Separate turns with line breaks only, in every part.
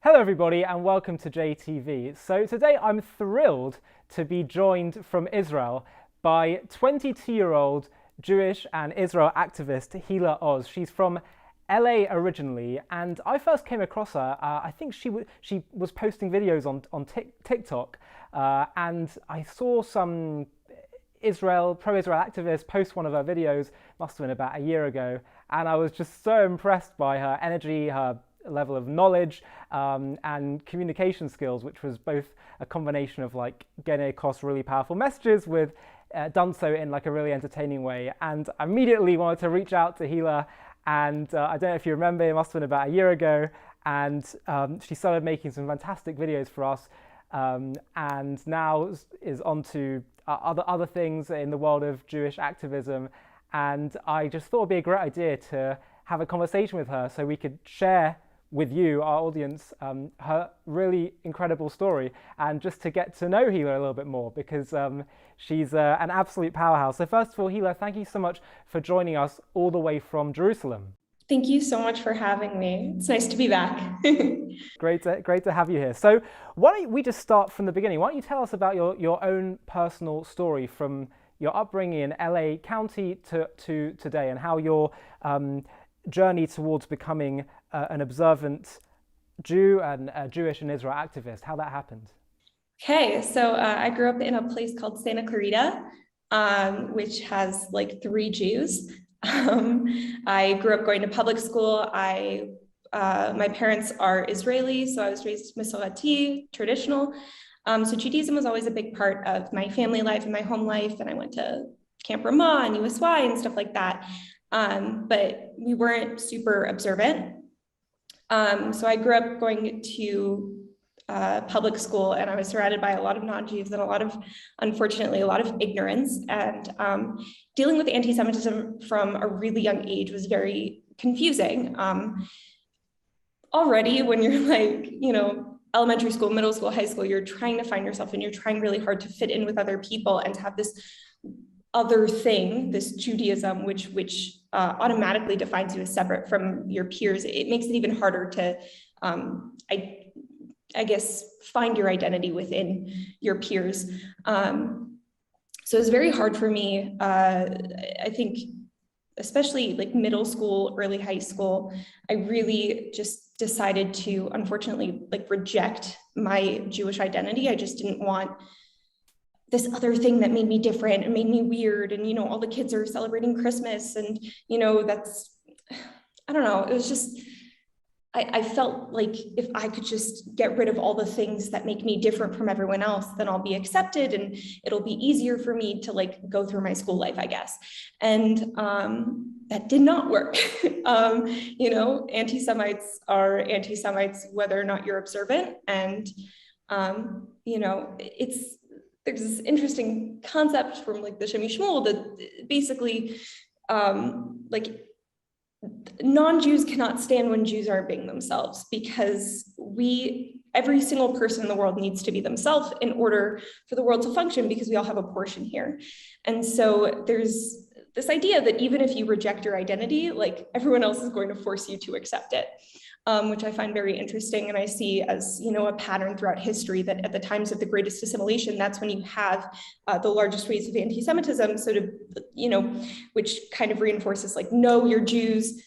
Hello everybody and welcome to JTV. So today I'm thrilled to be joined from Israel by 22-year-old Jewish and Israel activist Gila Oz. She's from LA originally, and I first came across her, I think she was posting videos on TikTok, and I saw some pro-Israel activists post one of her videos, must have been about a year ago, and I was just so impressed by her energy, her level of knowledge and communication skills, which was both a combination of like getting across really powerful messages with done so in like a really entertaining way. And I immediately wanted to reach out to Hila, and I don't know if you remember, it must have been about a year ago, and she started making some fantastic videos for us, and now is on to other things in the world of Jewish activism. And I just thought it'd be a great idea to have a conversation with her so we could share with you, our audience, her really incredible story, and just to get to know Hila a little bit more, because she's an absolute powerhouse. So first of all, Hila, thank you so much for joining us all the way from Jerusalem.
Thank you so much for having me. It's nice to be back.
Great to have you here. So why don't we just start from the beginning? Why don't you tell us about your own personal story from your upbringing in LA County to today, and how your journey towards becoming an observant Jew and a Jewish and Israel activist, how that happened.
Okay, so I grew up in a place called Santa Clarita, which has like 3 Jews. I grew up going to public school. My parents are Israeli, so I was raised Masorati, traditional. So Judaism was always a big part of my family life and my home life, and I went to Camp Ramah and USY and stuff like that. But we weren't super observant. So I grew up going to public school, and I was surrounded by a lot of non-Jews and unfortunately, a lot of ignorance. And dealing with anti-Semitism from a really young age was very confusing. Already when you're like, elementary school, middle school, high school, you're trying to find yourself, and you're trying really hard to fit in with other people and to have this other thing, this Judaism, which automatically defines you as separate from your peers. It makes it even harder to, I guess, find your identity within your peers. So it's very hard for me. I think, especially like middle school, early high school, I really just decided to, unfortunately, like reject my Jewish identity. I just didn't want this other thing that made me different and made me weird. And, all the kids are celebrating Christmas, and, I don't know, it was just, I felt like if I could just get rid of all the things that make me different from everyone else, then I'll be accepted, and it'll be easier for me to like go through my school life, I guess. And that did not work. Anti-Semites are anti-Semites, whether or not you're observant. And, there's this interesting concept from like the Shemi Shmuel that basically like non-Jews cannot stand when Jews aren't being themselves, because every single person in the world needs to be themselves in order for the world to function, because we all have a portion here. And so there's this idea that even if you reject your identity, like everyone else is going to force you to accept it. Which I find very interesting. And I see as, a pattern throughout history that at the times of the greatest assimilation, that's when you have the largest waves of anti-Semitism, which kind of reinforces like, no, you're Jews,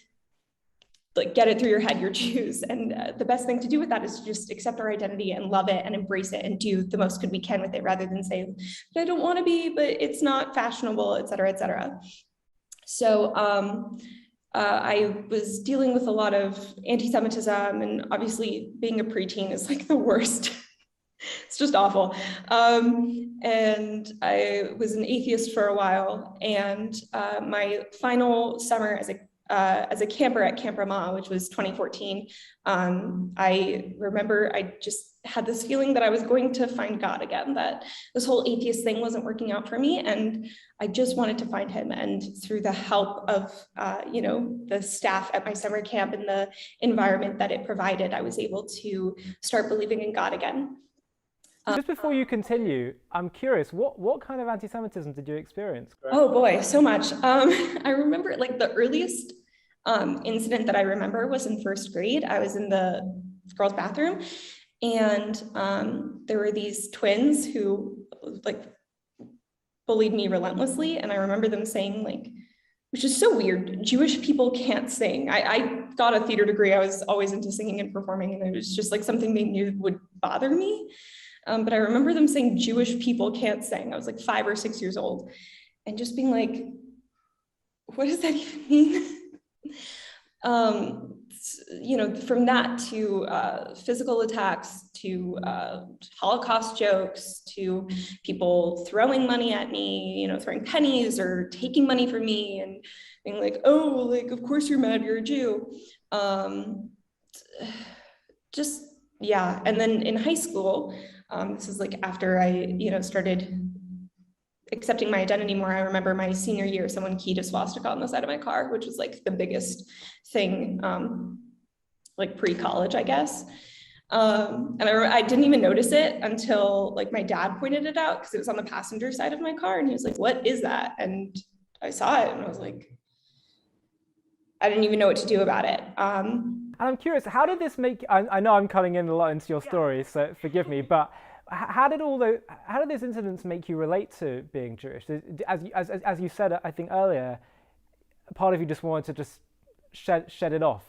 like get it through your head, you're Jews. And the best thing to do with that is to just accept our identity and love it and embrace it and do the most good we can with it, rather than say, I don't want to be, but it's not fashionable, et cetera, et cetera. So, I was dealing with a lot of anti-Semitism, and obviously being a preteen is like the worst. It's just awful. And I was an atheist for a while, and my final summer as a camper at Camp Ramah, which was 2014, I remember I just had this feeling that I was going to find God again, that this whole atheist thing wasn't working out for me, and I just wanted to find him. And through the help of, the staff at my summer camp and the environment that it provided, I was able to start believing in God again.
Just before you continue, I'm curious, what kind of anti-Semitism did you experience?
Oh boy, so much. I remember like the earliest incident that I remember was in first grade. I was in the girls' bathroom. And there were these twins who like bullied me relentlessly. And I remember them saying like, which is so weird, Jewish people can't sing. I got a theater degree. I was always into singing and performing, and it was just like something they knew would bother me. But I remember them saying Jewish people can't sing. I was like 5 or 6 years old, and just being like, what does that even mean? You know, from that to physical attacks, to Holocaust jokes, to people throwing money at me, you know, throwing pennies or taking money from me and being like, oh, like, of course you're mad, you're a Jew. Just, yeah. And then in high school, this is like after I, you know, started accepting my identity more. I remember my senior year, someone keyed a swastika on the side of my car, which was like the biggest thing, like pre-college, I guess. And I didn't even notice it until like my dad pointed it out, because it was on the passenger side of my car, and he was like, what is that? And I saw it and I was like, I didn't even know what to do about it.
And I'm curious, how did this make, I know I'm cutting in a lot into your story, so forgive me, but how did these incidents make you relate to being Jewish? As you said, I think earlier, part of you just wanted to just shed it off,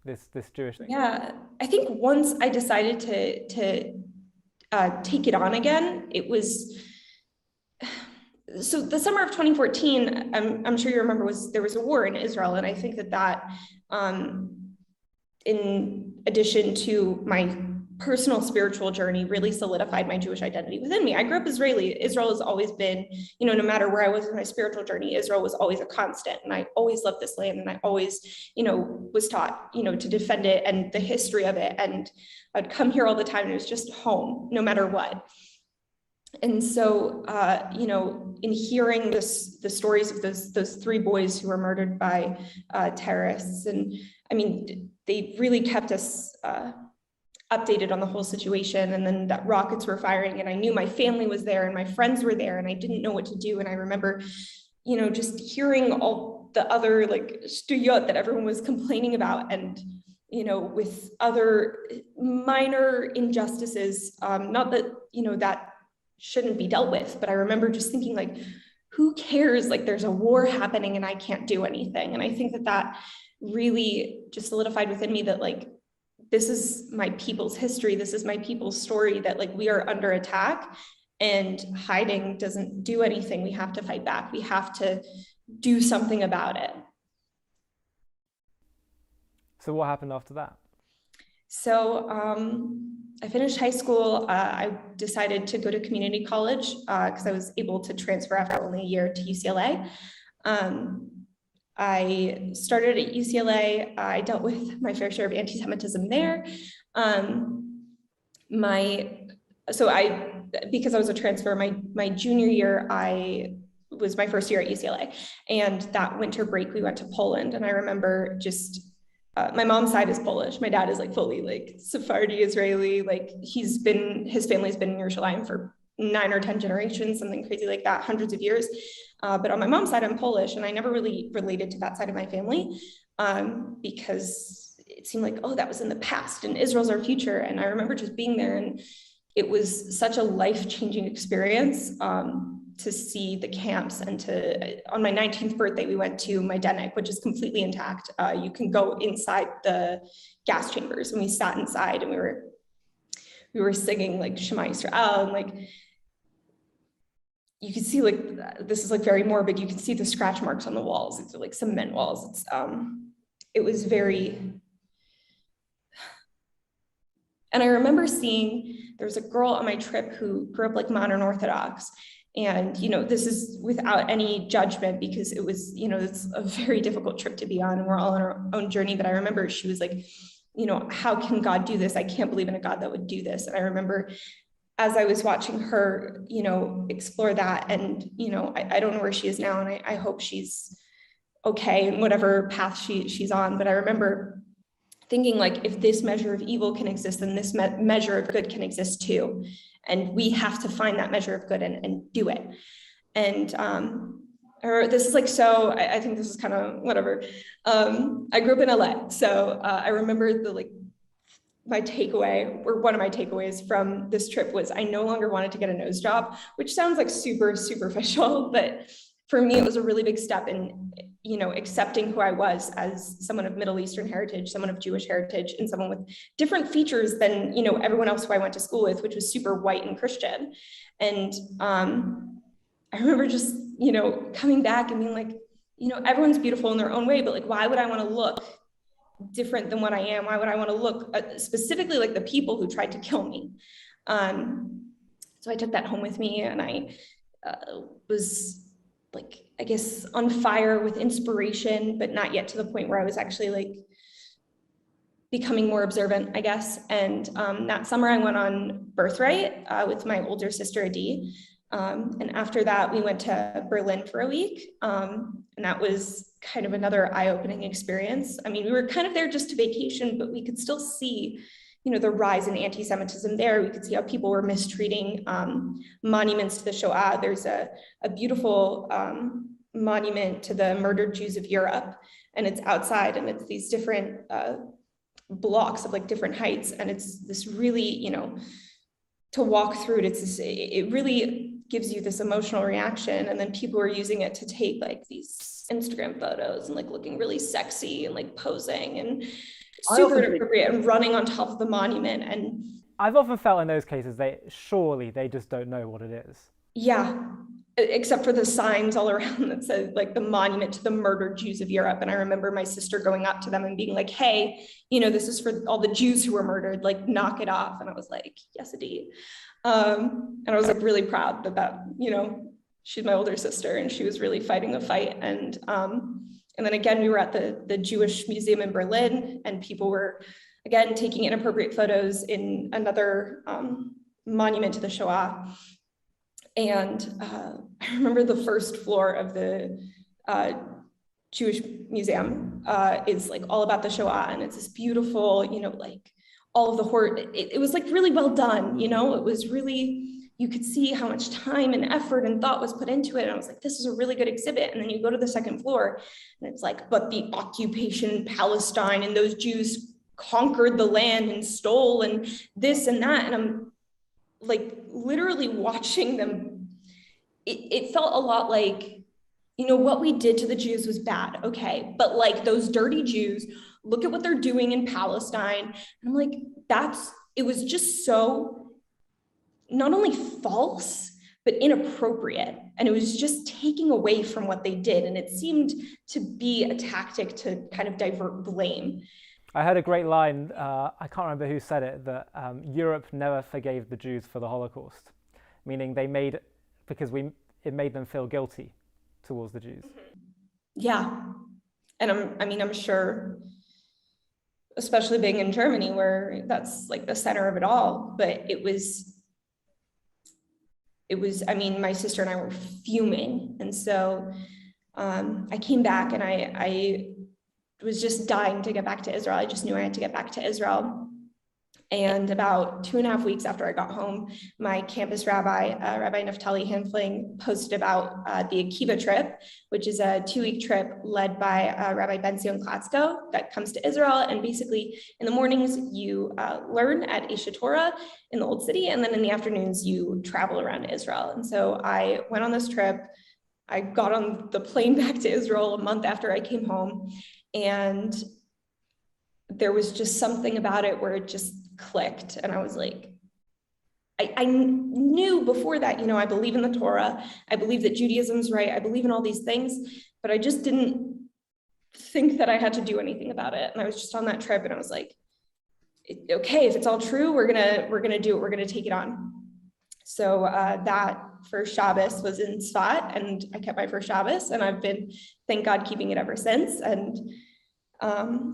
this Jewish thing.
Yeah, I think once I decided to take it on again, it was, so the summer of 2014, I'm sure you remember, there was a war in Israel, and I think that in addition to my personal spiritual journey, really solidified my Jewish identity within me. I grew up Israeli. Israel has always been, you know, no matter where I was in my spiritual journey, Israel was always a constant. And I always loved this land. And I always, you know, was taught, you know, to defend it and the history of it. And I'd come here all the time, and it was just home, no matter what. And so, you know, in hearing the stories of those 3 boys who were murdered by terrorists, and I mean, they really kept us updated on the whole situation. And then that rockets were firing, and I knew my family was there and my friends were there, and I didn't know what to do. And I remember, you know, just hearing all the other like stuyot that everyone was complaining about, and, you know, with other minor injustices, not that, you know, that shouldn't be dealt with, but I remember just thinking like, who cares? Like, there's a war happening and I can't do anything. And I think that really just solidified within me that like, this is my people's history. This is my people's story, that like we are under attack, and hiding doesn't do anything. We have to fight back. We have to do something about it.
So what happened after that?
So I finished high school. I decided to go to community college because I was able to transfer after only a year to UCLA. I started at UCLA. I dealt with my fair share of antisemitism there. Because I was a transfer, my junior year, was my first year at UCLA. And that winter break, we went to Poland. And I remember just, my mom's side is Polish. My dad is like fully like Sephardi Israeli. Like his family's been in Yerushalayim for 9 or 10 generations, something crazy like that, hundreds of years. But on my mom's side, I'm Polish, and I never really related to that side of my family because it seemed like, oh, that was in the past and Israel's our future. And I remember just being there, and it was such a life-changing experience to see the camps. And on my 19th birthday, we went to Majdanek, which is completely intact. You can go inside the gas chambers, and we sat inside, and we were singing like Shema Yisrael, and like, you can see, like, this is like very morbid, you can see the scratch marks on the walls. It's like cement walls. It was very, and I remember seeing, there was a girl on my trip who grew up like modern Orthodox. And, you know, this is without any judgment, because it was, you know, it's a very difficult trip to be on, and we're all on our own journey. But I remember she was like, you know, how can God do this? I can't believe in a God that would do this. And I remember as I was watching her, you know, explore that, and, you know, I don't know where she is now, and I hope she's okay in whatever path she's on. But I remember thinking, like, if this measure of evil can exist, then this measure of good can exist too. And we have to find that measure of good and do it. And this is like, so I think this is kind of whatever. I grew up in LA. So I remember the like my takeaway, or one of my takeaways from this trip, was I no longer wanted to get a nose job, which sounds like super superficial, but for me, it was a really big step in, accepting who I was as someone of Middle Eastern heritage, someone of Jewish heritage, and someone with different features than, everyone else who I went to school with, which was super white and Christian. And I remember just, coming back and being like, everyone's beautiful in their own way, but like, why would I want to look different than what I am? Why would I want to look specifically like the people who tried to kill me? So I took that home with me, and I was like, I guess, on fire with inspiration, but not yet to the point where I was actually like becoming more observant, I guess. And that summer I went on Birthright with my older sister, Adi. And after that, we went to Berlin for a week. And that was kind of another eye-opening experience. I mean, we were kind of there just to vacation, but we could still see, the rise in anti-Semitism there. We could see how people were mistreating monuments to the Shoah. There's a beautiful monument to the murdered Jews of Europe, and it's outside, and it's these different blocks of like different heights. And it's this really, to walk through it, it really gives you this emotional reaction. And then people are using it to take like these Instagram photos and like looking really sexy and like posing and super inappropriate and running on top of the monument. And
I've often felt in those cases, they just don't know what it is.
Yeah, except for the signs all around that said like the monument to the murdered Jews of Europe. And I remember my sister going up to them and being like, hey, this is for all the Jews who were murdered, like knock it off. And I was like, yes, indeed. And I was like really proud that, she's my older sister and she was really fighting the fight. And then again, we were at the Jewish Museum in Berlin, and people were, again, taking inappropriate photos in another monument to the Shoah. And I remember the first floor of the Jewish Museum is like all about the Shoah, and it's this beautiful, like all of the horror. It was like really well done, it was really, you could see how much time and effort and thought was put into it. And I was like, this is a really good exhibit. And then you go to the second floor and it's like, but the occupation Palestine and those Jews conquered the land and stole and this and that. And I'm like literally watching them. It felt a lot like, what we did to the Jews was bad. Okay. But like those dirty Jews, look at what they're doing in Palestine. And I'm like, it was just so not only false, but inappropriate. And it was just taking away from what they did. And it seemed to be a tactic to kind of divert blame.
I heard a great line, I can't remember who said it, that Europe never forgave the Jews for the Holocaust, meaning it made them feel guilty towards the Jews.
Yeah. And I'm sure, especially being in Germany, where that's like the center of it all, but it was, my sister and I were fuming. And so I came back and I was just dying to get back to Israel. I just knew I had to get back to Israel. And about 2.5 weeks after I got home, my campus rabbi, Rabbi Naftali Hanfling, posted about the Akiva trip, which is a 2-week trip led by Rabbi Ben-Zion Klatzko that comes to Israel. And basically in the mornings, you learn at Esha Torah in the Old City, and then in the afternoons, you travel around Israel. And so I went on this trip. I got on the plane back to Israel a month after I came home, and there was just something about it where it just clicked. And I was like, I knew before that, I believe in the Torah. I believe that Judaism's right. I believe in all these things, but I just didn't think that I had to do anything about it. And I was just on that trip and I was like, okay, if it's all true, we're gonna do it. We're gonna take it on. So that first Shabbos was in Sfat, and I kept my first Shabbos, and I've been, thank God, keeping it ever since. And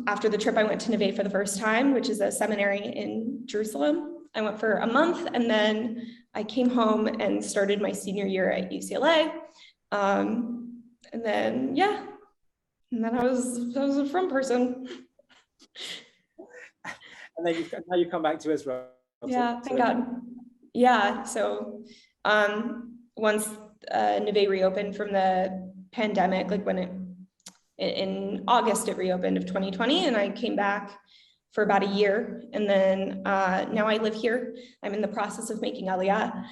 after the trip, I went to Neve for the first time, which is a seminary in Jerusalem. I went for a month, and then I came home and started my senior year at UCLA. And then I was a Frum person.
And then now you come back to Israel.
Yeah, thank God. Yeah, so once Neve reopened from the pandemic, like when in August it reopened of 2020, and I came back for about a year. And then now I live here. I'm in the process of making Aliyah.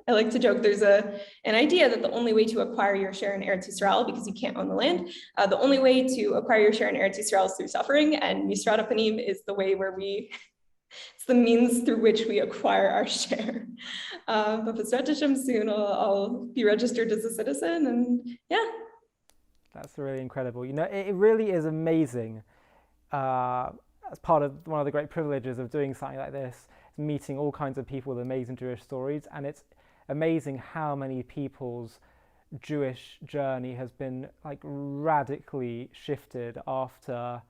I like to joke, there's an idea that the only way to acquire your share in Eretz Yisrael, because you can't own the land, the only way to acquire your share in Eretz Yisrael is through suffering, and Misrat Panim is the way where it's the means through which we acquire our share. But B'ezrat Hashem, soon I'll be registered as a citizen, and yeah.
That's really incredible. You know, it really is amazing. As part of one of the great privileges of doing something like this, meeting all kinds of people with amazing Jewish stories, and it's amazing how many people's Jewish journey has been like radically shifted after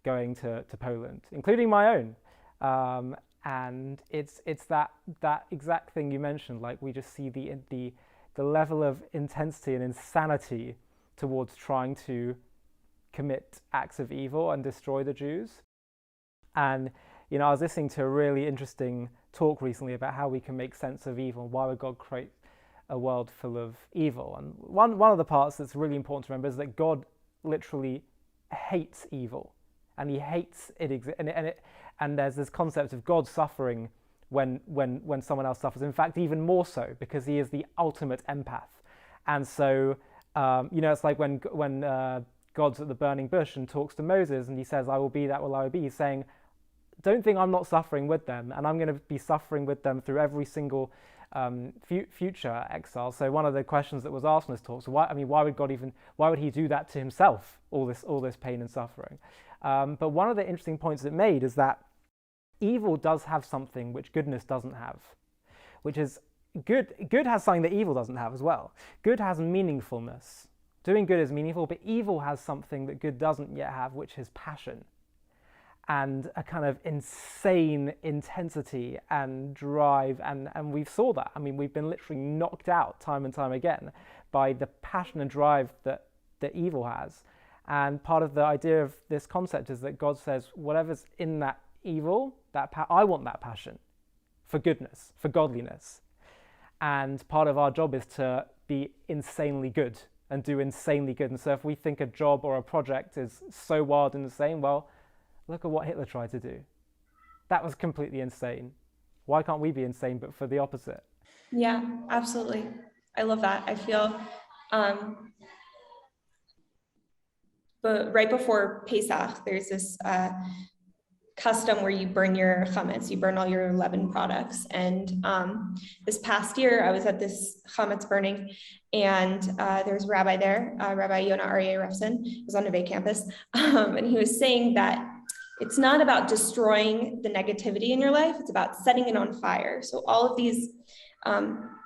going to Poland, including my own. And it's that exact thing you mentioned. Like, we just see the level of intensity and insanity towards trying to commit acts of evil and destroy the Jews. And you know, I was listening to a really interesting talk recently about how we can make sense of evil. Why would God create a world full of evil? And one of the parts that's really important to remember is that God literally hates evil, and He hates it. And there's this concept of God suffering when someone else suffers. In fact, even more so, because He is the ultimate empath. And so, you know, it's like when God's at the burning bush and talks to Moses, and He says, "I will be that will I be." He's saying, don't think I'm not suffering with them, and I'm going to be suffering with them through every single future exile. So one of the questions that was asked in this talk, so why would He do that to Himself, all this pain and suffering? But one of the interesting points it made is that evil does have something which goodness doesn't have, which is good. Good has something that evil doesn't have as well. Good has meaningfulness. Doing good is meaningful, but evil has something that good doesn't yet have, which is passion. And a kind of insane intensity and drive, and we saw that. I mean, we've been literally knocked out time and time again by the passion and drive that evil has. And part of the idea of this concept is that God says, whatever's in that evil, I want that passion for goodness, for godliness. And part of our job is to be insanely good and do insanely good. And so if we think a job or a project is so wild and insane, well, look at what Hitler tried to do. That was completely insane. Why can't we be insane, but for the opposite?
Yeah, absolutely. I love that. I feel, but right before Pesach, there's this custom where you burn your chametz, you burn all your leaven products. And this past year, I was at this chametz burning, and there was a rabbi there, Rabbi Yonah Aryeh Refson, who was on Neve campus, and he was saying that it's not about destroying the negativity in your life, it's about setting it on fire. So all of these,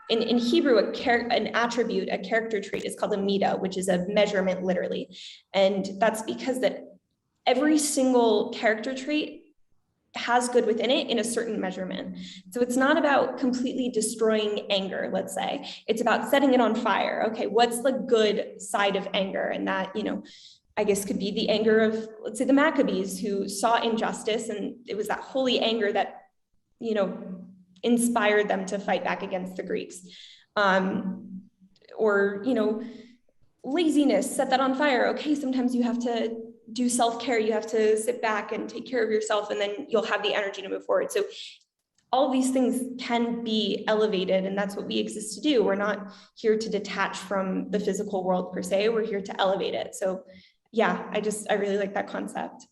in Hebrew, an attribute, a character trait is called a midah, which is a measurement literally. And that's because that every single character trait has good within it in a certain measurement. So it's not about completely destroying anger, let's say. It's about setting it on fire. Okay, what's the good side of anger? And that, you know, I guess could be the anger of, let's say, the Maccabees, who saw injustice, and it was that holy anger that, you know, inspired them to fight back against the Greeks. Or, you know, laziness, set that on fire. Okay, sometimes you have to do self-care, you have to sit back and take care of yourself, and then you'll have the energy to move forward. So all these things can be elevated, and that's what we exist to do. We're not here to detach from the physical world per se, we're here to elevate it. So yeah, I really like that concept.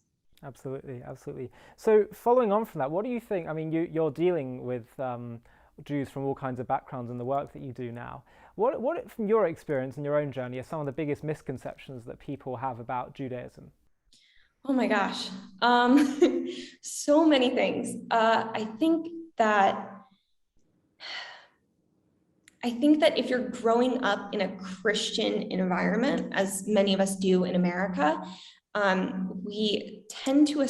Absolutely, absolutely. So following on from that, what do you think? I mean, you're dealing with Jews from all kinds of backgrounds in the work that you do now. What, from your experience and your own journey, are some of the biggest misconceptions that people have about Judaism?
Oh my gosh, so many things. I think that if you're growing up in a Christian environment, as many of us do in America, we tend to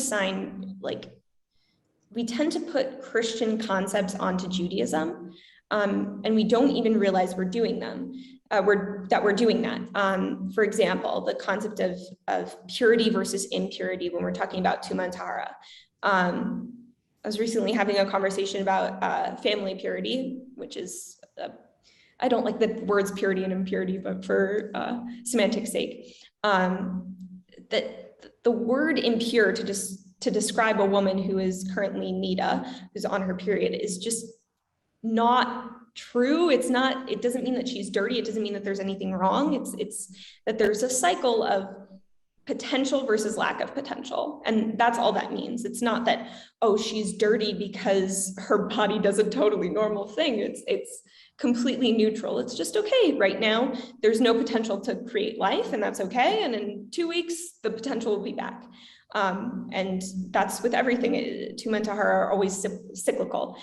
put Christian concepts onto Judaism, and we don't even realize we're doing them. We're doing that. For example, the concept of purity versus impurity when we're talking about Tuma and Tahara. I was recently having a conversation about family purity, which is, I don't like the words purity and impurity, but for semantics sake, that the word impure, to to describe a woman who is currently Nida, who's on her period, is just not true. It doesn't mean that she's dirty. It doesn't mean that there's anything wrong. It's that there's a cycle of potential versus lack of potential. And that's all that means. It's not that, oh, she's dirty because her body does a totally normal thing. It's completely neutral. It's just, okay, right now, there's no potential to create life, and that's okay. And in 2 weeks, the potential will be back. And that's with everything. Tumen Tahara are always cyclical.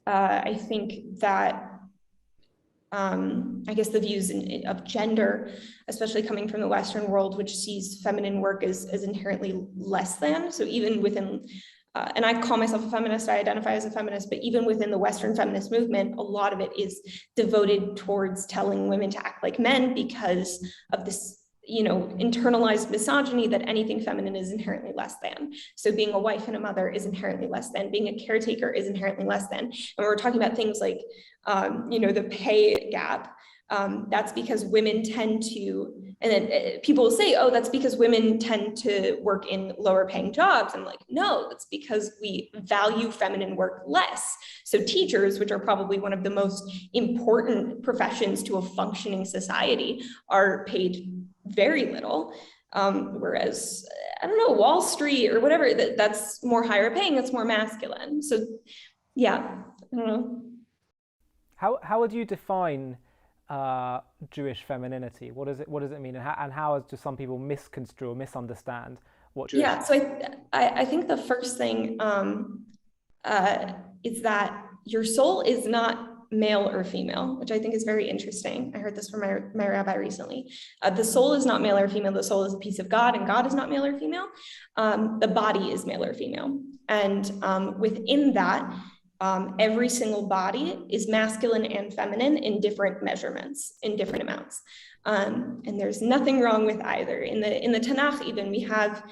I think that I guess the views of gender, especially coming from the Western world, which sees feminine work as inherently less than. So even within, and I call myself a feminist, I identify as a feminist, but even within the Western feminist movement, a lot of it is devoted towards telling women to act like men because of this, internalized misogyny that anything feminine is inherently less than. So being a wife and a mother is inherently less than, being a caretaker is inherently less than. And we're talking about things like, the pay gap. That's because women tend to, and then people will say, oh, that's because women tend to work in lower paying jobs. I'm like, no, that's because we value feminine work less. So teachers, which are probably one of the most important professions to a functioning society, are paid very little. Whereas, I don't know, Wall Street or whatever, that's more higher paying, that's more masculine. So yeah, I don't know.
How would you define Jewish femininity? What does it mean, and how do some people misconstrue or misunderstand what Jewish?
Yeah, so I think the first thing is that your soul is not male or female, which I think is very interesting. I heard this from my rabbi recently. The soul is not male or female. The soul is a piece of God, and God is not male or female. The body is male or female. And within that, every single body is masculine and feminine in different measurements, in different amounts. And there's nothing wrong with either. In the Tanakh, even, we have,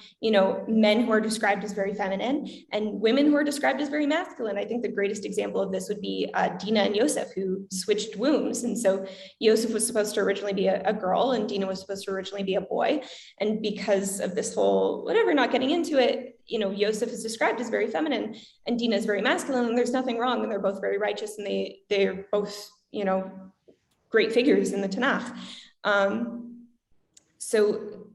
men who are described as very feminine and women who are described as very masculine. I think the greatest example of this would be Dinah and Yosef, who switched wombs. And so Yosef was supposed to originally be a girl, and Dinah was supposed to originally be a boy. And because of this whole, whatever, not getting into it, Yosef is described as very feminine and Dinah is very masculine, and there's nothing wrong. And they're both very righteous, and they're both, great figures in the Tanakh. So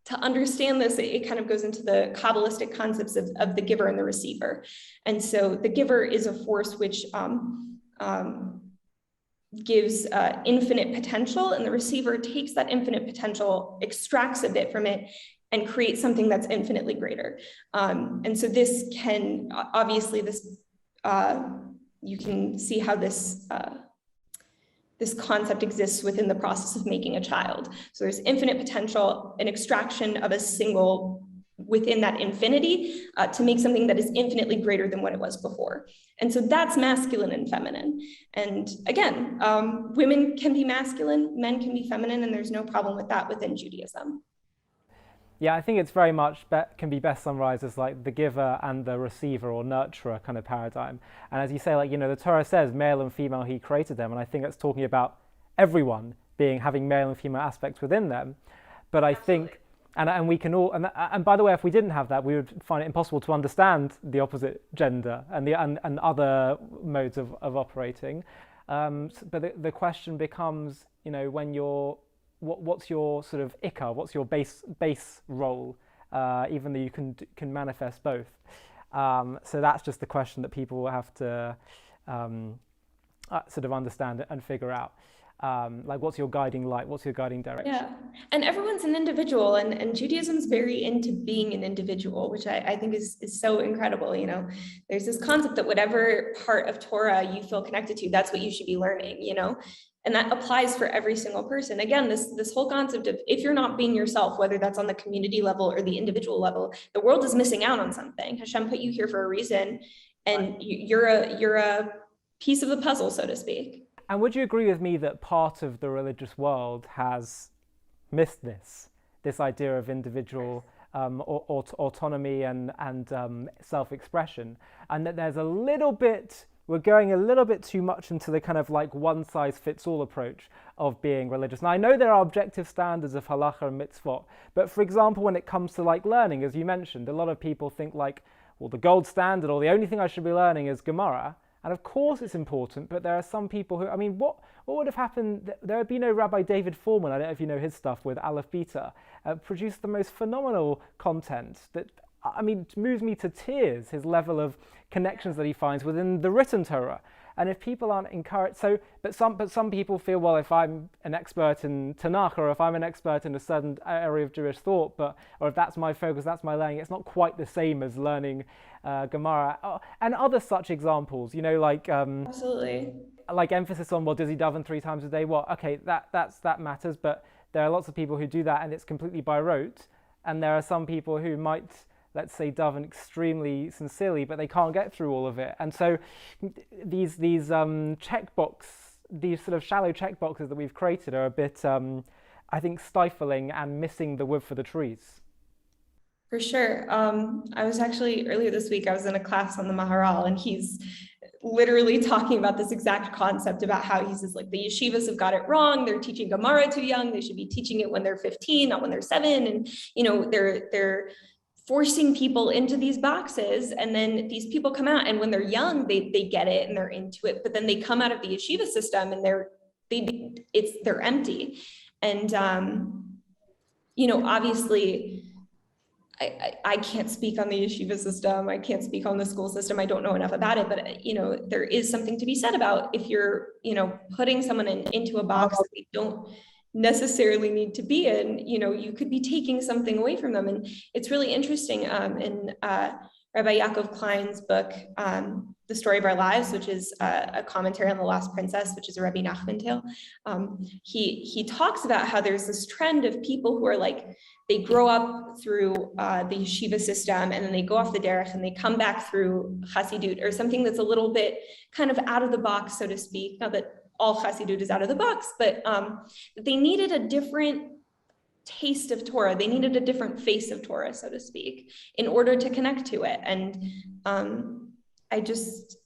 to understand this, it kind of goes into the Kabbalistic concepts of the giver and the receiver. And so the giver is a force which gives infinite potential, and the receiver takes that infinite potential, extracts a bit from it, and creates something that's infinitely greater. And so this can, obviously, you can see how this concept exists within the process of making a child. So there's infinite potential, an extraction of a single within that infinity to make something that is infinitely greater than what it was before. And so that's masculine and feminine. And again, women can be masculine, men can be feminine, and there's no problem with that within Judaism.
Yeah, I think it's very much can be best summarized as like the giver and the receiver or nurturer kind of paradigm. And as you say, the Torah says male and female, he created them. And I think that's talking about everyone having male and female aspects within them. But I think, and we can all, and by the way, if we didn't have that, we would find it impossible to understand the opposite gender and other modes of operating. But the question becomes, when you're, what's your sort of ikar? What's your base role? Even though you can manifest both. So that's just the question that people will have to sort of understand and figure out. What's your guiding light? What's your guiding direction?
Yeah, and everyone's an individual, and Judaism's very into being an individual, which I think is so incredible. There's this concept that whatever part of Torah you feel connected to, that's what you should be learning. And that applies for every single person. Again, this whole concept of if you're not being yourself, whether that's on the community level or the individual level, the world is missing out on something. Hashem put you here for a reason, and you're a piece of the puzzle, so to speak.
And would you agree with me that part of the religious world has missed this idea of individual autonomy and self-expression, and that there's a little bit we're going a little bit too much into the kind of like one-size-fits-all approach of being religious. Now, I know there are objective standards of halacha and mitzvot, but for example, when it comes to like learning, as you mentioned, a lot of people think like, well, the gold standard or the only thing I should be learning is Gemara. And of course it's important, but there are some people who, I mean, what would have happened? There would be no Rabbi David Foreman, I don't know if you know his stuff with Aleph Beta, produced the most phenomenal content that, I mean, moves me to tears, his level of connections that he finds within the written Torah. And if people aren't encouraged, but some people feel, well, if I'm an expert in Tanakh, or if I'm an expert in a certain area of Jewish thought, or if that's my focus, that's my learning, it's not quite the same as learning Gemara, and other such examples, you know, like
Absolutely.
Like emphasis on, well, does he daven 3 times a day? Well, okay, that matters, but there are lots of people who do that and it's completely by rote, and there are some people who might, let's say, daven extremely sincerely, but they can't get through all of it. And so these checkbox, these sort of shallow checkboxes that we've created are a bit, I think, stifling and missing the wood for the trees.
For sure. I was actually, earlier this week, I was in a class on the Maharal, and he's literally talking about this exact concept about how he says, like, the yeshivas have got it wrong. They're teaching Gemara too young. They should be teaching it when they're 15, not when they're 7. And, you know, they're forcing people into these boxes, and then these people come out, and when they're young, they get it and they're into it, but then they come out of the yeshiva system and they're empty. And you know, obviously I can't speak on the yeshiva system, I can't speak on the school system, I don't know enough about it, but you know, there is something to be said about if you're, you know, putting someone into a box that they don't necessarily need to be in, you know, you could be taking something away from them. And it's really interesting in Rabbi Yaakov Klein's book, The Story of Our Lives, which is a commentary on The Last Princess, which is a Rabbi Nachman tale. He talks about how there's this trend of people who are like, they grow up through the yeshiva system, and then they go off the derech and they come back through Hasidut, or something that's a little bit kind of out of the box, so to speak. Not that all Hasidut is out of the box, but they needed a different taste of Torah. They needed a different face of Torah, so to speak, in order to connect to it. And I just,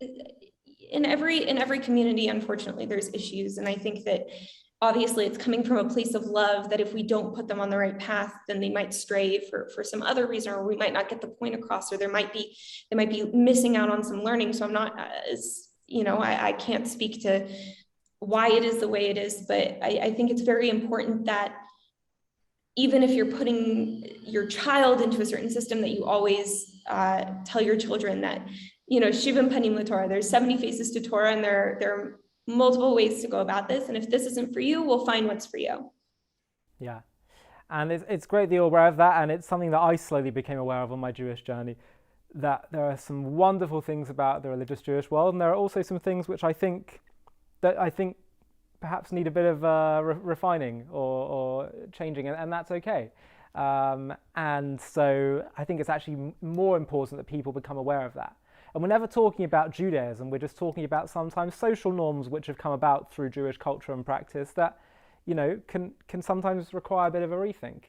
in every community, unfortunately, there's issues. And I think that obviously it's coming from a place of love, that if we don't put them on the right path, then they might stray for some other reason, or we might not get the point across, or they might be missing out on some learning. So I'm not as, you know, I can't speak to why it is the way it is, but I think it's very important that even if you're putting your child into a certain system, that you always tell your children that, you know, Shivim Panim LaTorah, there's 70 faces to Torah, and there are multiple ways to go about this. And if this isn't for you, we'll find what's for you.
Yeah. And it's great that you're aware of that. And it's something that I slowly became aware of on my Jewish journey, that there are some wonderful things about the religious Jewish world. And there are also some things which I think perhaps need a bit of refining or changing, and that's okay. And so I think it's actually more important that people become aware of that. And we're never talking about Judaism, we're just talking about sometimes social norms which have come about through Jewish culture and practice that, you know, can sometimes require a bit of a rethink.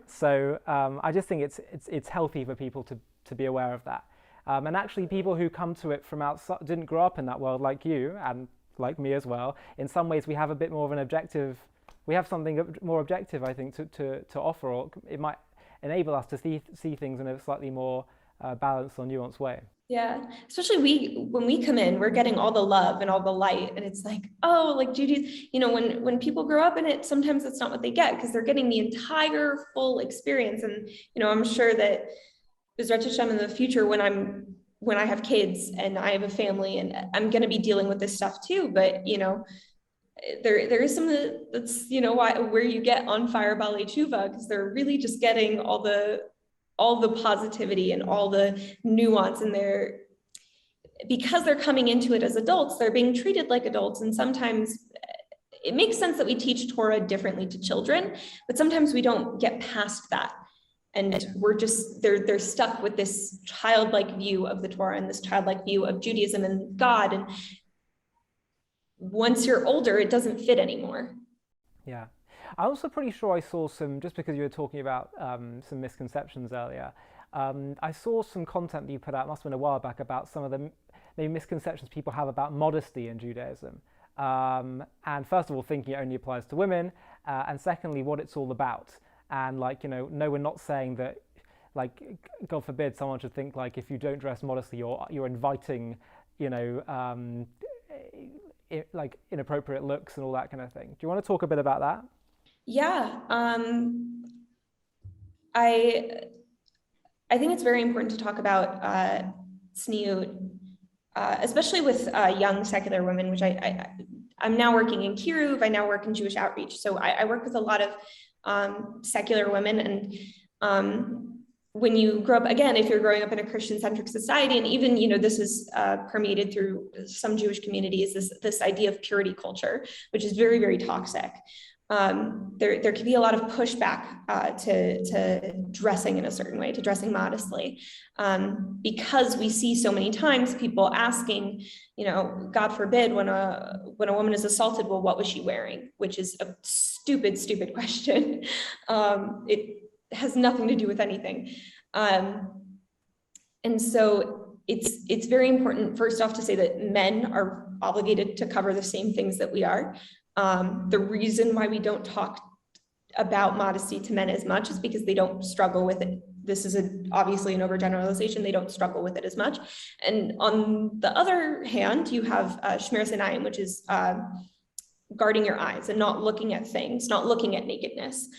So I just think it's healthy for people to be aware of that. And actually people who come to it from outside, didn't grow up in that world like you, and like me as well, in some ways we have a bit more of an objective, we have something more objective, I think, to offer, or it might enable us to see things in a slightly more balanced or nuanced way.
Yeah, especially when we come in, we're getting all the love and all the light, and it's like, oh, like Judy's, you know, when people grow up in it, sometimes that's not what they get, because they're getting the entire full experience. And, you know, I'm sure that B'ezrat Hashem in the future, when I have kids and I have a family, and I'm going to be dealing with this stuff too, but, you know, there is some that's, you know, where you get on fire Balei Tshuva, because they're really just getting all the positivity and all the nuance in there, because they're coming into it as adults, they're being treated like adults. And sometimes it makes sense that we teach Torah differently to children, but sometimes we don't get past that. And we're just, they're stuck with this childlike view of the Torah and this childlike view of Judaism and God. And once you're older, it doesn't fit anymore.
Yeah. I'm also pretty sure I saw some, just because you were talking about some misconceptions earlier, I saw some content that you put out, must have been a while back, about some of the maybe misconceptions people have about modesty in Judaism. And first of all, thinking it only applies to women, and secondly, what it's all about. And like, no, we're not saying that, like, God forbid someone should think like if you don't dress modestly, you're inviting, like inappropriate looks and all that kind of thing. Do you want to talk a bit about that?
Yeah, I think it's very important to talk about tzniut, especially with young secular women, which I'm now working in Kiruv. I now work in Jewish outreach, so I work with a lot of secular women. And when you grow up, again, if you're growing up in a Christian-centric society, and even this is permeated through some Jewish communities, this idea of purity culture, which is very, very toxic. There can be a lot of pushback to dressing in a certain way, to dressing modestly, because we see so many times people asking, God forbid, when a woman is assaulted, well, what was she wearing? Which is a stupid, stupid question. It has nothing to do with anything. And so it's very important, first off, to say that men are obligated to cover the same things that we are. The reason why we don't talk about modesty to men as much is because they don't struggle with it. This is obviously an overgeneralization. They don't struggle with it as much. And on the other hand, you have Shmiras Einayim, which is guarding your eyes and not looking at things, not looking at nakedness,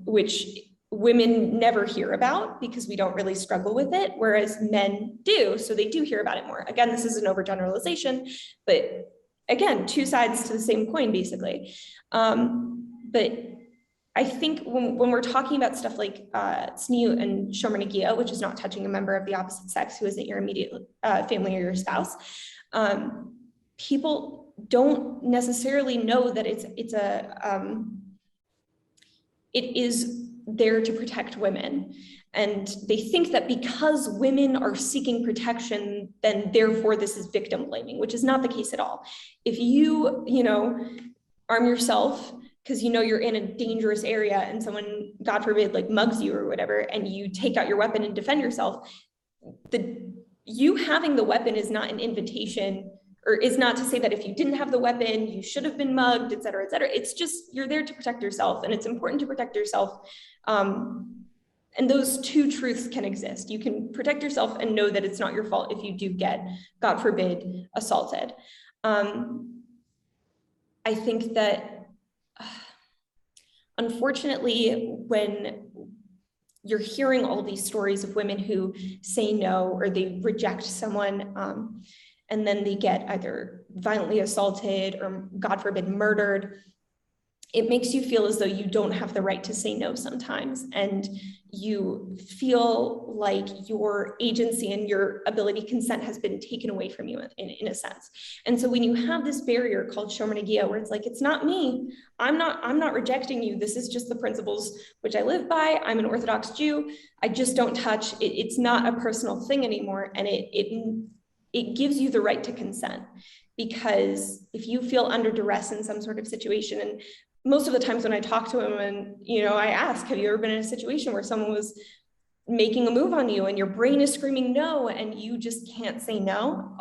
which women never hear about because we don't really struggle with it, whereas men do. So they do hear about it more. Again, this is an overgeneralization, but again, two sides to the same coin, basically. But I think when we're talking about stuff like tzniut and shomer negia, which is not touching a member of the opposite sex who isn't your immediate family or your spouse, people don't necessarily know that it is there to protect women. And they think that because women are seeking protection, then therefore this is victim blaming, which is not the case at all. If you, arm yourself because you're in a dangerous area and someone, God forbid, like mugs you or whatever, and you take out your weapon and defend yourself, you having the weapon is not an invitation, or is not to say that if you didn't have the weapon, you should have been mugged, et cetera, et cetera. It's just, you're there to protect yourself, and it's important to protect yourself. And those two truths can exist. You can protect yourself and know that it's not your fault if you do get, God forbid, assaulted. I think that, unfortunately, when you're hearing all these stories of women who say no, or they reject someone, and then they get either violently assaulted or, God forbid, murdered, it makes you feel as though you don't have the right to say no sometimes. And you feel like your agency and your ability to consent has been taken away from you in a sense. And so when you have this barrier called shomer negia, where it's like, it's not me, I'm not rejecting you, this is just the principles which I live by, I'm an Orthodox Jew, I just don't touch, it's not a personal thing anymore. And it gives you the right to consent, because if you feel under duress in some sort of situation, and most of the times when I talk to him and, I ask, have you ever been in a situation where someone was making a move on you and your brain is screaming no, and you just can't say no?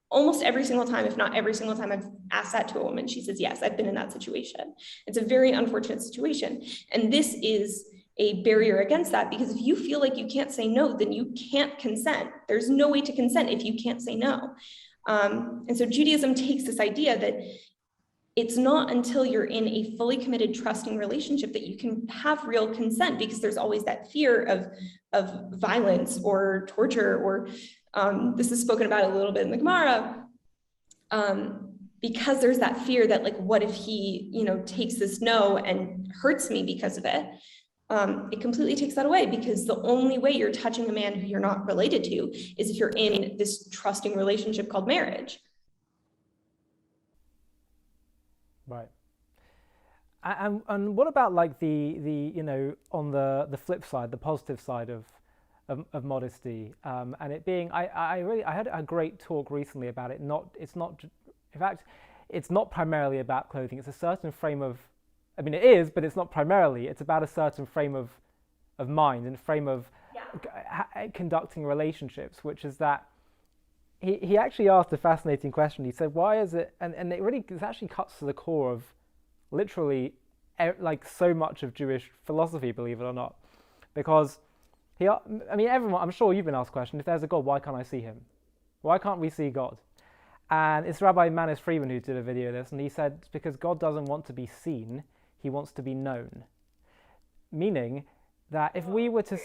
Almost every single time, if not every single time I've asked that to a woman, she says, yes, I've been in that situation. It's a very unfortunate situation. And this is a barrier against that, because if you feel like you can't say no, then you can't consent. There's no way to consent if you can't say no. And so Judaism takes this idea that it's not until you're in a fully committed, trusting relationship that you can have real consent, because there's always that fear of violence or torture, or this is spoken about a little bit in the Gemara, because there's that fear that, like, what if he, takes this no and hurts me because of it? It completely takes that away, because the only way you're touching a man who you're not related to is if you're in this trusting relationship called marriage.
Right. And what about like the on the flip side, the positive side of modesty, and it being, I had a great talk recently about it. In fact, it's not primarily about clothing. It's a certain frame of, I mean, it is, but it's not primarily. It's about a certain frame of of mind and frame of conducting relationships, which is that he actually asked a fascinating question. He said, why is it, and it actually cuts to the core of literally like so much of Jewish philosophy, believe it or not, because everyone, I'm sure you've been asked the question, if there's a God, why can't I see him? Why can't we see God? And it's Rabbi Manis Friedman who did a video of this, and he said it's because God doesn't want to be seen, he wants to be known. Meaning that if we were to...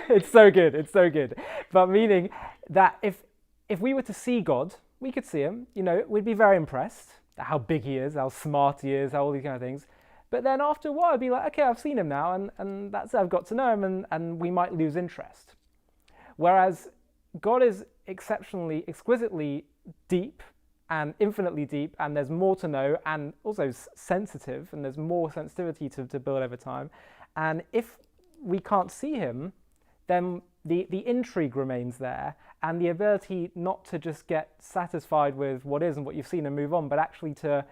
it's so good. But meaning that if we were to see God, we could see him, we'd be very impressed at how big he is, how smart he is, how all these kind of things. But then after a while, I'd be like, okay, I've seen him now, and that's it, I've got to know him, and we might lose interest. Whereas God is exquisitely deep and infinitely deep, and there's more to know, and also sensitive, and there's more sensitivity to build over time. And if we can't see him, then the intrigue remains there, and the ability not to just get satisfied with what is and what you've seen and move on, but actually to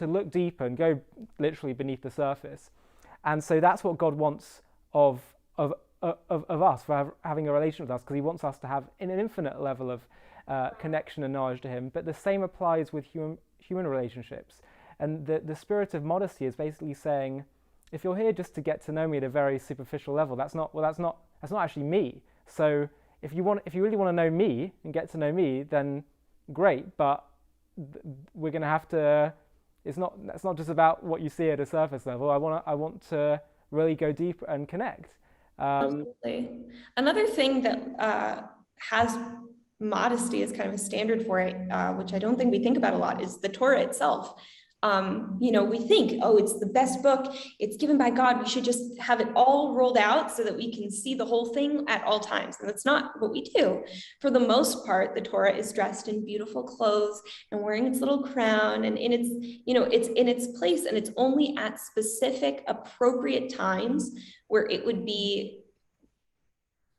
look deeper and go literally beneath the surface. And so that's what God wants of us, for having a relation with us, because he wants us to have an infinite level of connection and knowledge to him. But the same applies with human relationships. And the spirit of modesty is basically saying, if you're here just to get to know me at a very superficial level, that's not actually me. So if you really want to know me and get to know me, then great, but we're going to have to, it's not just about what you see at a surface level. I want to really go deep and connect.
Absolutely. Another thing that has modesty as kind of a standard for it, which I don't think we think about a lot, is the Torah itself. We think, oh, it's the best book, it's given by God, we should just have it all rolled out so that we can see the whole thing at all times. And that's not what we do. For the most part, the Torah is dressed in beautiful clothes and wearing its little crown, and it's in its place, and it's only at specific appropriate times where it would be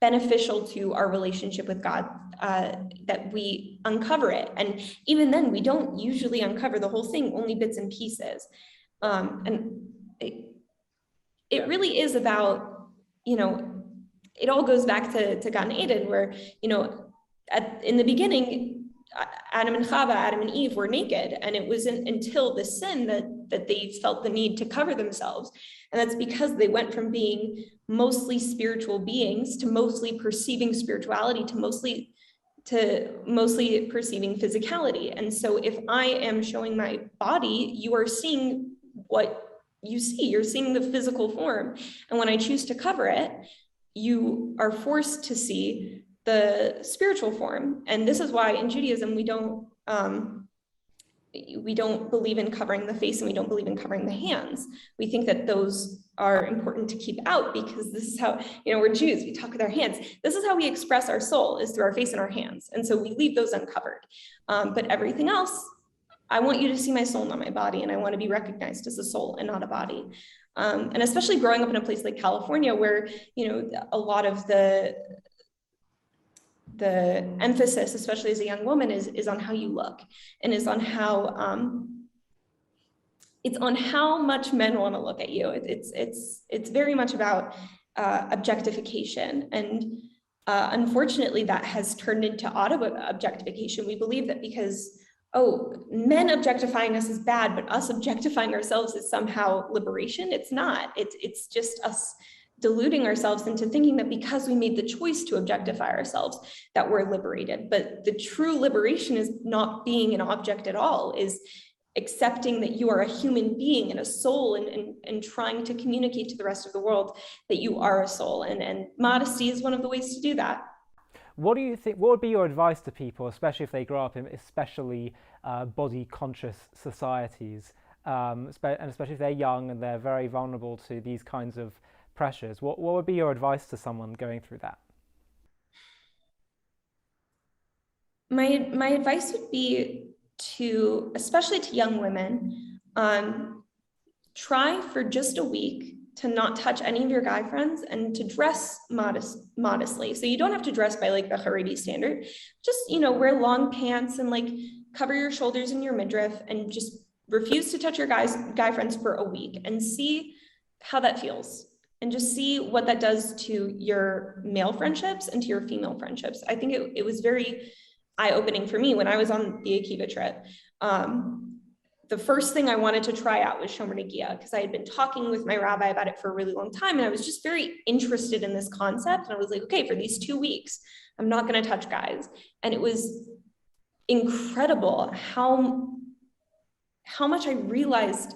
beneficial to our relationship with God that we uncover it. And even then, we don't usually uncover the whole thing, only bits and pieces. And it really is about, it all goes back to Gan Eden, where, in the beginning, Adam and Eve were naked, and it wasn't until the sin that they felt the need to cover themselves. And that's because they went from being mostly spiritual beings to mostly perceiving spirituality to mostly perceiving physicality. And so if I am showing my body, you are seeing what you see. You're seeing the physical form. And when I choose to cover it, you are forced to see the spiritual form. And this is why in Judaism, we don't believe in covering the face, and we don't believe in covering the hands. We think that those are important to keep out, because this is how, we're Jews, we talk with our hands. This is how we express our soul, is through our face and our hands. And so we leave those uncovered. But everything else, I want you to see my soul, not my body. And I want to be recognized as a soul and not a body. And especially growing up in a place like California, where, a lot of the emphasis, especially as a young woman, is on how you look, and is on how it's on how much men want to look at you. It's very much about objectification, and unfortunately, that has turned into auto objectification. We believe that because men objectifying us is bad, but us objectifying ourselves is somehow liberation. It's not. It's just us deluding ourselves into thinking that because we made the choice to objectify ourselves, that we're liberated. But the true liberation is not being an object at all, is accepting that you are a human being and a soul, and trying to communicate to the rest of the world that you are a soul. And modesty is one of the ways to do that.
What do you think, what would be your advice to people, especially if they grow up in especially body conscious societies, and especially if they're young and they're very vulnerable to these kinds of pressures? What would be your advice to someone going through that?
My advice would be to, especially to young women, try for just a week to not touch any of your guy friends and to dress modestly. So you don't have to dress by like the Haredi standard. Just, wear long pants and like cover your shoulders and your midriff, and just refuse to touch your guy friends for a week, and see how that feels. and just see what that does to your male friendships and to your female friendships. I think it was very eye-opening for me when I was on the Akiva trip. The first thing I wanted to try out was Shomer Negia, because I had been talking with my rabbi about it for a really long time, and I was just very interested in this concept. And I was like, okay, for these 2 weeks, I'm not going to touch guys. And it was incredible how much I realized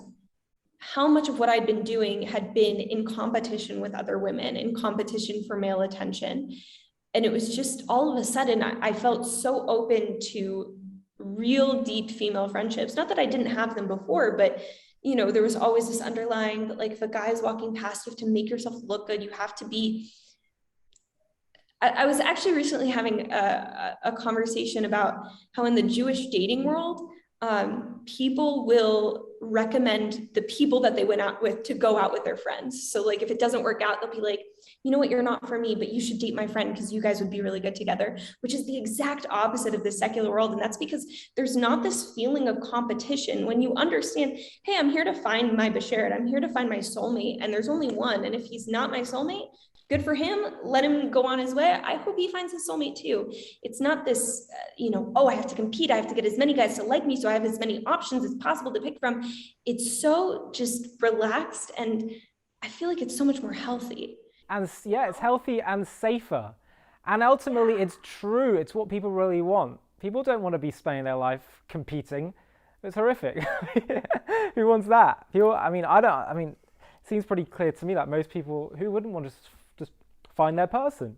how much of what I'd been doing had been in competition with other women, in competition for male attention. And it was just all of a sudden, I felt so open to real deep female friendships. Not that I didn't have them before, but there was always this underlying that, like, if a guy is walking past, you have to make yourself look good. You have to be. I was actually recently having a conversation about how in the Jewish dating world, people will recommend the people that they went out with to go out with their friends. So like, if it doesn't work out, they'll be like, you know what, you're not for me, but you should date my friend because you guys would be really good together, which is the exact opposite of the secular world. And that's because there's not this feeling of competition when you understand, hey, I'm here to find my Bashert, I'm here to find my soulmate, and there's only one. And if he's not my soulmate, good for him, let him go on his way. I hope he finds his soulmate too. It's not this, oh, I have to compete. I have to get as many guys to like me so I have as many options as possible to pick from. It's so just relaxed, and I feel like it's so much more healthy.
And yeah, it's healthy and safer. And ultimately, it's true. It's what people really want. People don't want to be spending their life competing. It's horrific. Who wants that? It seems pretty clear to me that most people, who wouldn't want to just find their person,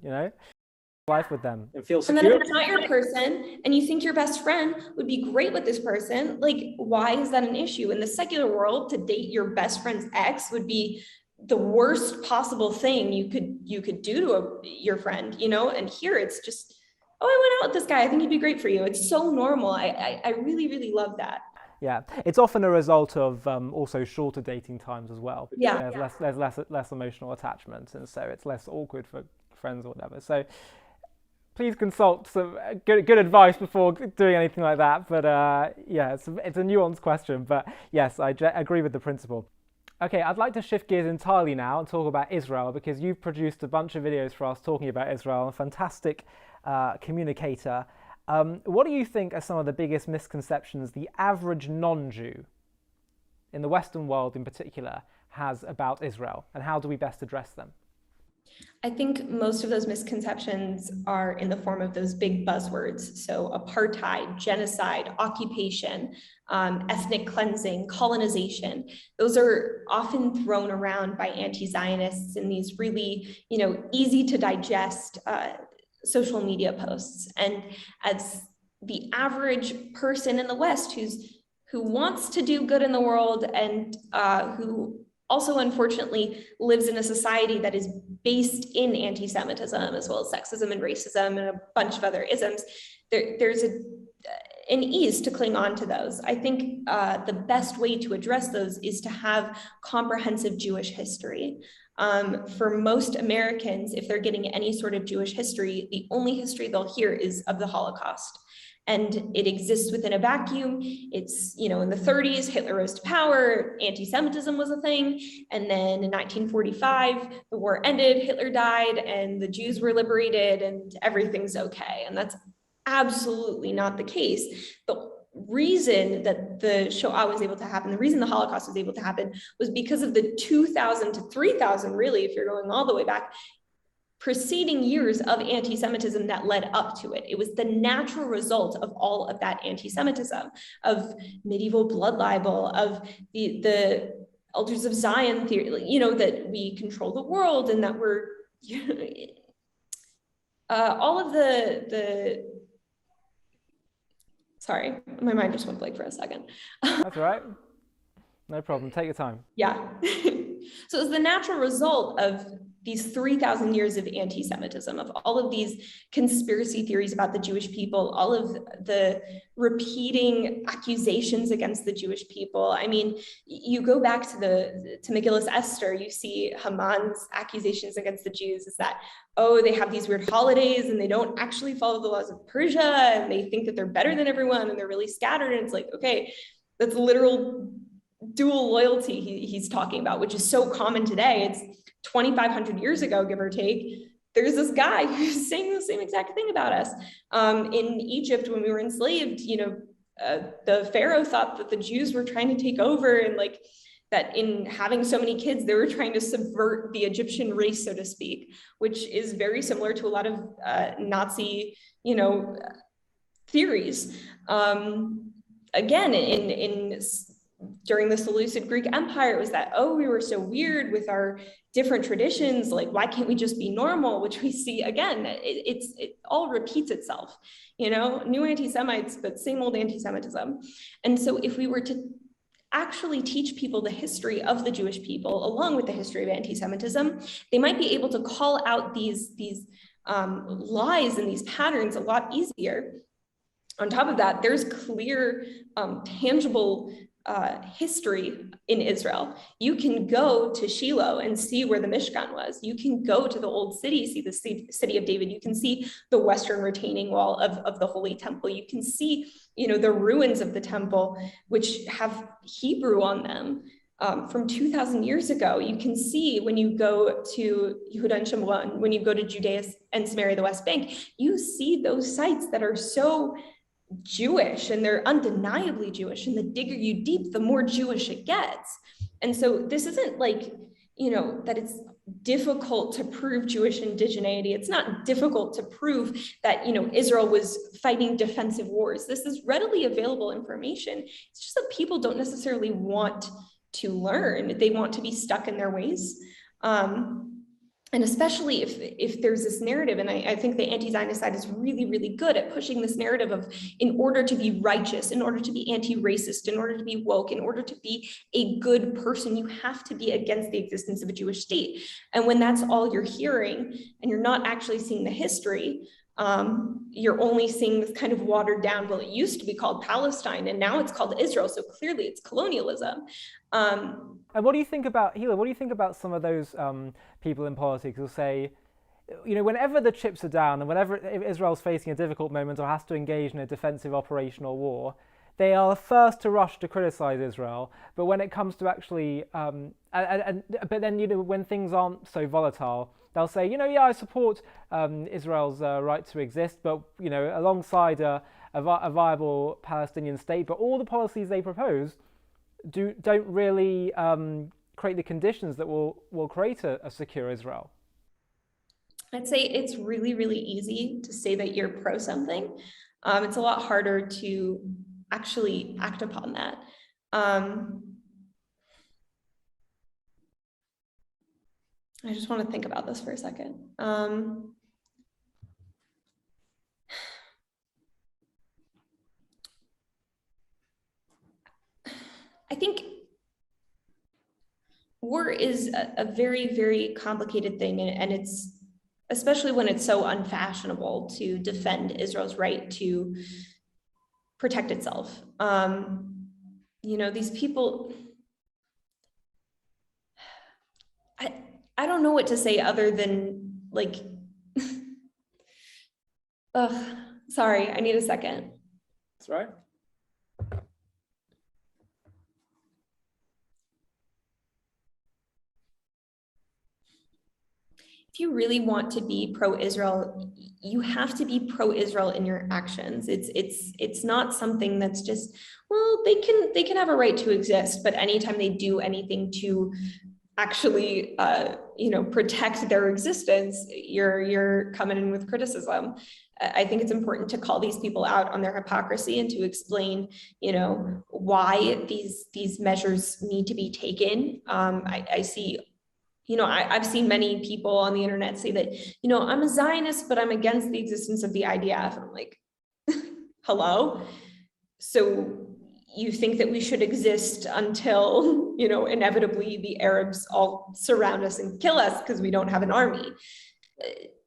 life with them
and feel secure.
And then if it's not your person and you think your best friend would be great with this person, like, why is that an issue? In the secular world, to date your best friend's ex would be the worst possible thing you could do to your friend, and here it's just, oh, I went out with this guy, I think he'd be great for you. It's so normal. I really, really love that.
Yeah, it's often a result of also shorter dating times as well.
Yeah,
there's less emotional attachment, and so it's less awkward for friends or whatever. So please consult some good advice before doing anything like that. But it's a nuanced question. But yes, I agree with the principle. Okay, I'd like to shift gears entirely now and talk about Israel, because you've produced a bunch of videos for us talking about Israel, a fantastic communicator. What do you think are some of the biggest misconceptions the average non-Jew, in the Western world in particular, has about Israel, and how do we best address them?
I think most of those misconceptions are in the form of those big buzzwords. So apartheid, genocide, occupation, ethnic cleansing, colonization. Those are often thrown around by anti-Zionists in these really, easy to digest social media posts. And as the average person in the West who wants to do good in the world and who also unfortunately lives in a society that is based in anti-Semitism as well as sexism and racism and a bunch of other isms, there's an ease to cling on to those. I think the best way to address those is to have comprehensive Jewish history. For most Americans, if they're getting any sort of Jewish history, the only history they'll hear is of the Holocaust. And it exists within a vacuum. It's, in the 30s, Hitler rose to power, anti-Semitism was a thing. And then in 1945, the war ended, Hitler died, and the Jews were liberated, and everything's okay. And that's absolutely not the case. The reason that the Shoah was able to happen, the reason the Holocaust was able to happen, was because of the 2,000 to 3,000, really, if you're going all the way back, preceding years of anti-Semitism that led up to it. It was the natural result of all of that anti-Semitism, of medieval blood libel, of the Elders of Zion theory, that we control the world and that we're, all of the sorry, my mind just went blank for a second.
That's all right. No problem. Take your time.
Yeah. So it was the natural result of these 3,000 years of anti-Semitism, of all of these conspiracy theories about the Jewish people, all of the repeating accusations against the Jewish people. I mean, you go back to Megillah Esther, you see Haman's accusations against the Jews is that, oh, they have these weird holidays and they don't actually follow the laws of Persia and they think that they're better than everyone and they're really scattered. And it's like, okay, that's literal dual loyalty he's talking about, which is so common today. It's 2,500 years ago, give or take, there's this guy who's saying the same exact thing about us. In Egypt, when we were enslaved, the Pharaoh thought that the Jews were trying to take over, and like that in having so many kids, they were trying to subvert the Egyptian race, so to speak, which is very similar to a lot of Nazi, theories. Again, during the Seleucid Greek Empire, it was that, oh, we were so weird with our different traditions, like, why can't we just be normal? Which we see, again, it all repeats itself, new anti-Semites, but same old anti-Semitism. And so if we were to actually teach people the history of the Jewish people, along with the history of anti-Semitism, they might be able to call out these lies and these patterns a lot easier. On top of that, there's clear, tangible history in Israel. You can go to Shiloh and see where the Mishkan was. You can go to the old city, see the city of David. You can see the western retaining wall of the Holy Temple. You can see, the ruins of the temple, which have Hebrew on them from 2,000 years ago. You can see when you go to Yehuda and Shomron, when you go to Judea and Samaria, the West Bank, you see those sites that are so Jewish, and they're undeniably Jewish, and the digger you deep, the more Jewish it gets. And so this isn't like, that it's difficult to prove Jewish indigeneity. It's not difficult to prove that, Israel was fighting defensive wars. This is readily available information. It's just that people don't necessarily want to learn. They want to be stuck in their ways. And especially if there's this narrative, and I think the anti-Zionist side is really, really good at pushing this narrative of, in order to be righteous, in order to be anti-racist, in order to be woke, in order to be a good person, you have to be against the existence of a Jewish state. And when that's all you're hearing, and you're not actually seeing the history, you're only seeing this kind of watered down, well, it used to be called Palestine, and now it's called Israel, so clearly it's colonialism.
And what do you think about, Hila, what do you think about some of those people in politics who say, whenever the chips are down and whenever Israel's facing a difficult moment or has to engage in a defensive operational war, they are the first to rush to criticize Israel. But when it comes to actually, but then, when things aren't so volatile, they'll say, I support Israel's right to exist, but, alongside a viable Palestinian state, but all the policies they propose don't really create the conditions that will create a secure Israel.
I'd say it's really, really easy to say that you're pro something. It's a lot harder to actually act upon that. I just want to think about this for a second. I think war is a very, very complicated thing, and it's, especially when it's so unfashionable to defend Israel's right to protect itself. These people, I don't know what to say other than like, sorry, I need a second.
That's right.
If you really want to be pro-Israel, you have to be pro-Israel in your actions. It's not something that's just, well, they can have a right to exist, but anytime they do anything to actually protect their existence, you're coming in with criticism. I think it's important to call these people out on their hypocrisy and to explain, why these measures need to be taken. I see, I've seen many people on the internet say that, I'm a Zionist, but I'm against the existence of the IDF. And I'm like, hello? So you think that we should exist until, inevitably the Arabs all surround us and kill us because we don't have an army.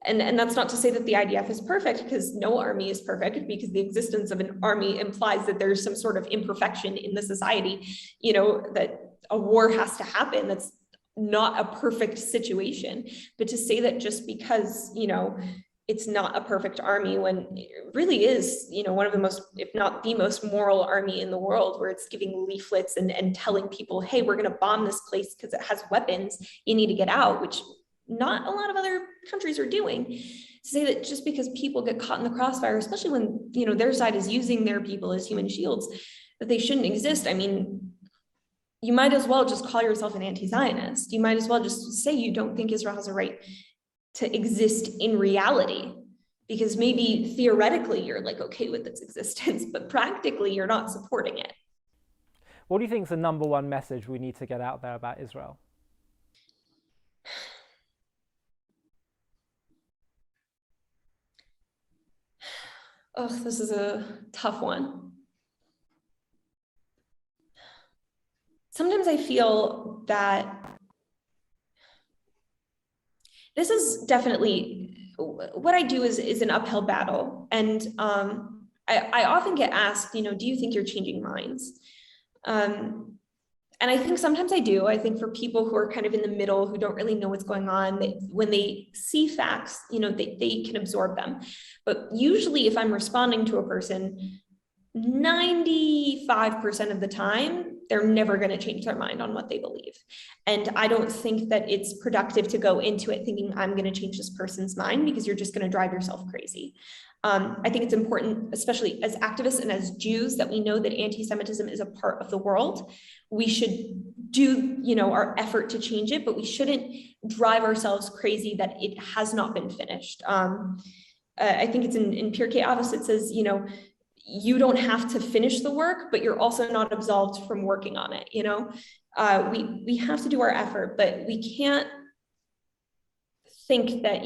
And that's not to say that the IDF is perfect, because no army is perfect, because the existence of an army implies that there's some sort of imperfection in the society, that a war has to happen. That's not a perfect situation. But to say that just because, it's not a perfect army, when it really is, one of the most, if not the most moral army in the world, where it's giving leaflets and telling people, hey, we're going to bomb this place because it has weapons, you need to get out, which not a lot of other countries are doing. To say that just because people get caught in the crossfire, especially when, their side is using their people as human shields, that they shouldn't exist. I mean, you might as well just call yourself an anti-Zionist. You might as well just say you don't think Israel has a right to exist in reality, because maybe theoretically you're like okay with its existence, but practically you're not supporting it.
What do you think is the number one message we need to get out there about Israel?
Oh, this is a tough one. Sometimes I feel that this is definitely what I do is an uphill battle. And I often get asked, do you think you're changing minds? And I think sometimes I do. I think for people who are kind of in the middle, who don't really know what's going on, when they see facts, they can absorb them. But usually if I'm responding to a person, 95% of the time, they're never going to change their mind on what they believe. And I don't think that it's productive to go into it thinking I'm going to change this person's mind, because you're just going to drive yourself crazy. I think it's important, especially as activists and as Jews, that we know that anti-Semitism is a part of the world. We should do, our effort to change it, but we shouldn't drive ourselves crazy that it has not been finished. I think it's in Pirkei Avos, it says, you don't have to finish the work, but you're also not absolved from working on it. We have to do our effort, but we can't think that,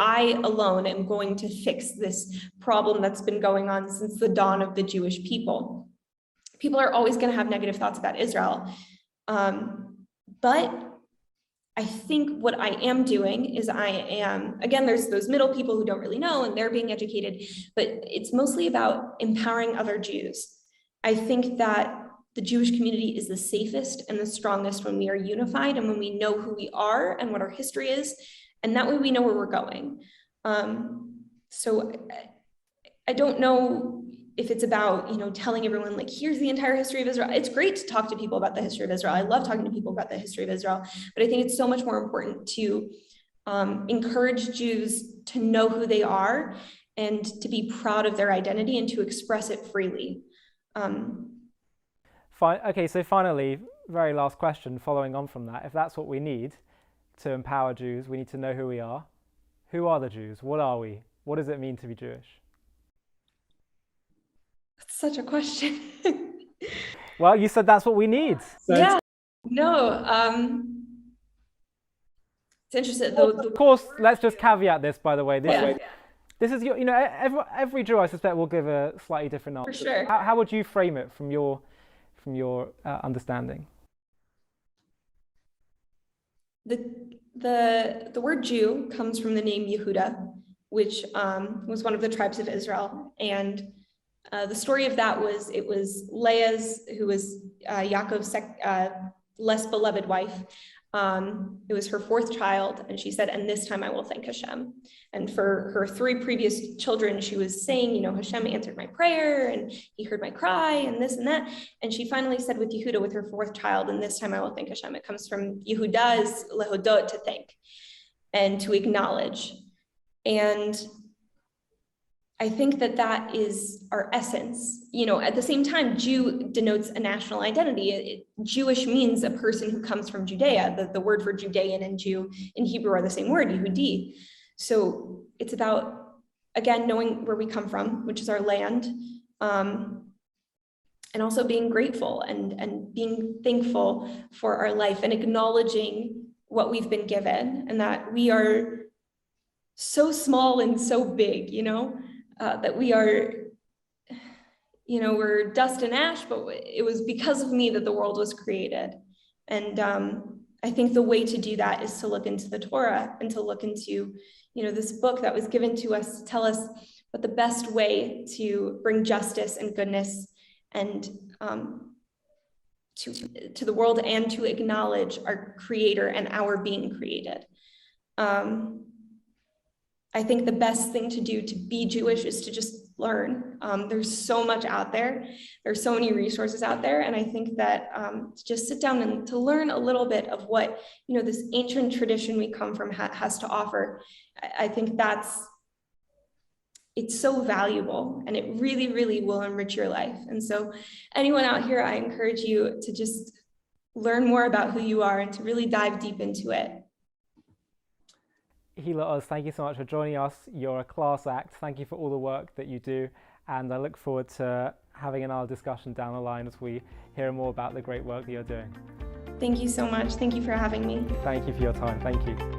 I alone am going to fix this problem that's been going on since the dawn of the Jewish people. People are always going to have negative thoughts about Israel. But I think what I am doing is again, there's those middle people who don't really know and they're being educated, but it's mostly about empowering other Jews. I think that the Jewish community is the safest and the strongest when we are unified and when we know who we are and what our history is, and that way we know where we're going. So I don't know if it's about, telling everyone like, here's the entire history of Israel. It's great to talk to people about the history of Israel. I love talking to people about the history of Israel, but I think it's so much more important to encourage Jews to know who they are and to be proud of their identity and to express it freely.
Okay, so finally, very last question following on from that. If that's what we need to empower Jews, we need to know who we are. Who are the Jews? What are we? What does it mean to be Jewish?
That's such a question.
Well, you said that's what we need.
So yeah, no, it's interesting.
Of course, let's just caveat this, by the way. This is your, every Jew, I suspect, will give a slightly different answer.
For sure.
How would you frame it from your understanding?
The word Jew comes from the name Yehuda, which was one of the tribes of Israel. And the story of that was, it was Leah's, who was Yaakov's less beloved wife. It was her fourth child, and she said, and this time I will thank Hashem. And for her three previous children, she was saying, Hashem answered my prayer, and he heard my cry, and this and that. And she finally said with Yehuda, with her fourth child, and this time I will thank Hashem. It comes from Yehuda's lehodot, to thank and to acknowledge. And I think that is our essence. At the same time, Jew denotes a national identity. Jewish means a person who comes from Judea. The word for Judean and Jew in Hebrew are the same word, Yehudi. So it's about, again, knowing where we come from, which is our land, and also being grateful and being thankful for our life and acknowledging what we've been given and that we are so small and so big, that we are, we're dust and ash, but it was because of me that the world was created. And I think the way to do that is to look into the Torah and to look into, this book that was given to us to tell us what the best way to bring justice and goodness and to the world and to acknowledge our creator and our being created. I think the best thing to do to be Jewish is to just learn. There's so much out there. There's so many resources out there. And I think that to just sit down and to learn a little bit of what, this ancient tradition we come from has to offer. I think it's so valuable, and it really, really will enrich your life. And so anyone out here, I encourage you to just learn more about who you are and to really dive deep into it.
Gila Oz, thank you so much for joining us. You're a class act. Thank you for all the work that you do. And I look forward to having another discussion down the line as we hear more about the great work that you're doing.
Thank you so much. Thank you for having me.
Thank you for your time. Thank you.